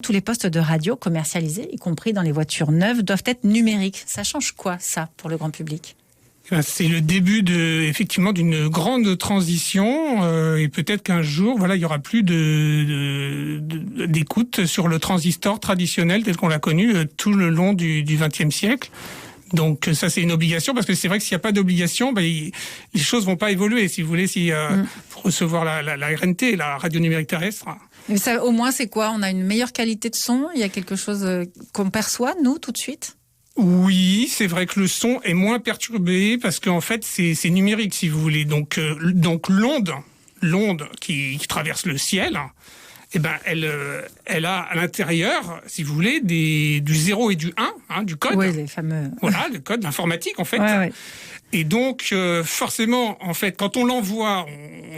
Tous les postes de radio commercialisés, y compris dans les voitures neuves, doivent être numériques. Ça change quoi, ça, pour le grand public ? C'est le début effectivement d'une grande transition et peut-être qu'un jour, il y aura plus d'écoute sur le transistor traditionnel tel qu'on l'a connu tout le long du XXe siècle. Donc ça, c'est une obligation, parce que c'est vrai que s'il n'y a pas d'obligation, les choses vont pas évoluer, si vous voulez, pour recevoir la RNT, la radio numérique terrestre. Mais ça, au moins, c'est quoi ? On a une meilleure qualité de son ? Il y a quelque chose qu'on perçoit, nous, tout de suite ? Oui, c'est vrai que le son est moins perturbé, parce qu'en fait, c'est numérique, si vous voulez. Donc l'onde qui traverse le ciel, elle a à l'intérieur, si vous voulez, du 0 et du 1, du code. Oui, les fameux. Voilà, le code informatique, en fait. Ouais. Et donc, forcément, en fait, quand on l'envoie,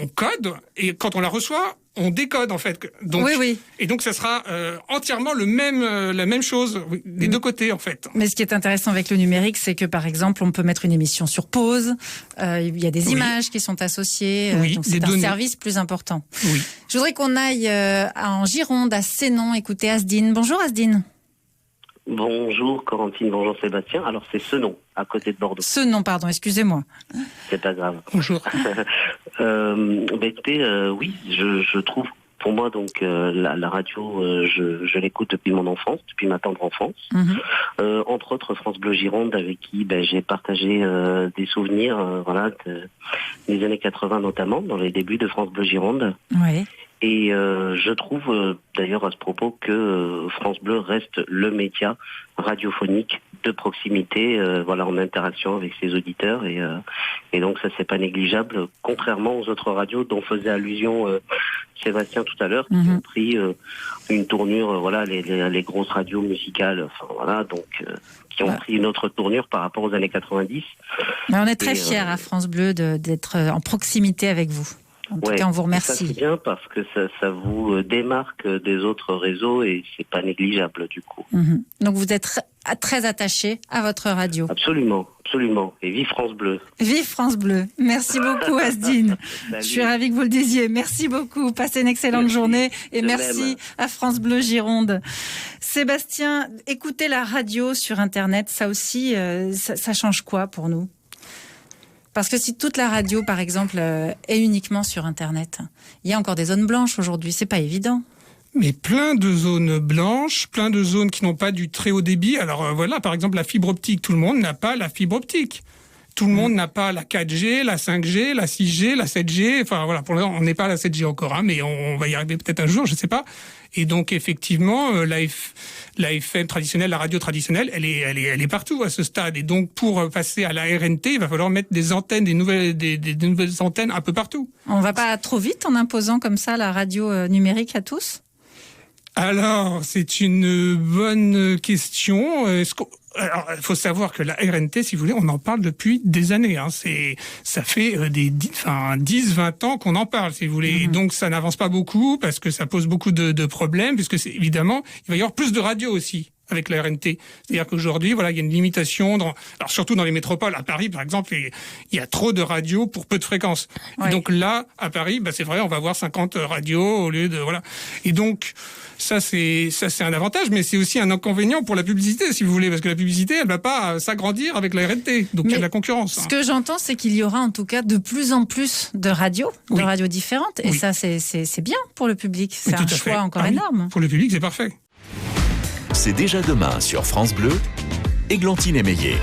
on code, et quand on la reçoit, on décode, en fait. Donc, oui. Et donc, ça sera entièrement la même chose, des deux côtés, en fait. Mais ce qui est intéressant avec le numérique, c'est que, par exemple, on peut mettre une émission sur pause, il y a des images qui sont associées, donc c'est un service plus important. Oui. Je voudrais qu'on aille en Gironde, à Sénon, écouter Asdine. Bonjour Asdine. Bonjour Corentine, bonjour Sébastien. Alors c'est Senon, à côté de Bordeaux. Senon, pardon, excusez-moi. C'est pas grave. Bonjour. Écoutez, oui, je trouve, pour moi donc la radio, je l'écoute depuis mon enfance, depuis ma tendre enfance. Mm-hmm. Entre autres France Bleu Gironde, avec qui j'ai partagé des souvenirs, des années 80 notamment, dans les débuts de France Bleu Gironde. Oui. Et je trouve d'ailleurs à ce propos que France Bleu reste le média radiophonique de proximité, en interaction avec ses auditeurs, et donc ça c'est pas négligeable, contrairement aux autres radios dont faisait allusion Sébastien tout à l'heure, qui ont pris une tournure, les grosses radios musicales, qui ont pris une autre tournure par rapport aux années 90. Mais on est très fiers à France Bleu d'être en proximité avec vous. En tout cas, on vous remercie. Ça c'est bien parce que ça vous démarque des autres réseaux et c'est pas négligeable du coup. Mm-hmm. Donc vous êtes très attaché à votre radio. Absolument. Et vive France Bleu. Vive France Bleu. Merci beaucoup Asdine. Je suis ravie que vous le disiez. Merci beaucoup. Passez une excellente journée et merci à France Bleu Gironde. Sébastien, écouter la radio sur Internet, ça aussi, ça change quoi pour nous ? Parce que si toute la radio, par exemple, est uniquement sur Internet, il y a encore des zones blanches aujourd'hui, c'est pas évident. Mais plein de zones blanches, plein de zones qui n'ont pas du très haut débit. Alors par exemple, la fibre optique, tout le monde n'a pas la fibre optique. Tout le monde n'a pas la 4G, la 5G, la 6G, la 7G. Pour l'instant, on n'est pas à la 7G encore, mais on va y arriver peut-être un jour, je ne sais pas. Et donc, effectivement, la FM traditionnelle, la radio traditionnelle, elle est partout à ce stade. Et donc, pour passer à la RNT, il va falloir mettre des antennes, des nouvelles antennes un peu partout. On va pas trop vite en imposant comme ça la radio numérique à tous ? Alors, c'est une bonne question. Alors, il faut savoir que la RNT, si vous voulez, on en parle depuis des années. Ça fait 10-20 ans qu'on en parle, si vous voulez. Mm-hmm. Et donc, ça n'avance pas beaucoup parce que ça pose beaucoup de problèmes, puisque évidemment, il va y avoir plus de radios aussi avec la RNT. C'est-à-dire qu'aujourd'hui, il y a une limitation, alors surtout dans les métropoles. À Paris, par exemple, il y a trop de radios pour peu de fréquences. Ouais. Et donc là, à Paris, c'est vrai, on va avoir 50 radios au lieu de... Et donc, ça c'est un avantage, mais c'est aussi un inconvénient pour la publicité, si vous voulez, parce que la publicité, elle va pas s'agrandir avec la RNT. Donc il y a de la concurrence. Ce que j'entends, c'est qu'il y aura en tout cas de plus en plus de radios, différentes. Et ça, c'est bien pour le public. C'est un choix encore énorme. Pour le public, c'est parfait. C'est déjà demain sur France Bleu, Églantine Émeillé.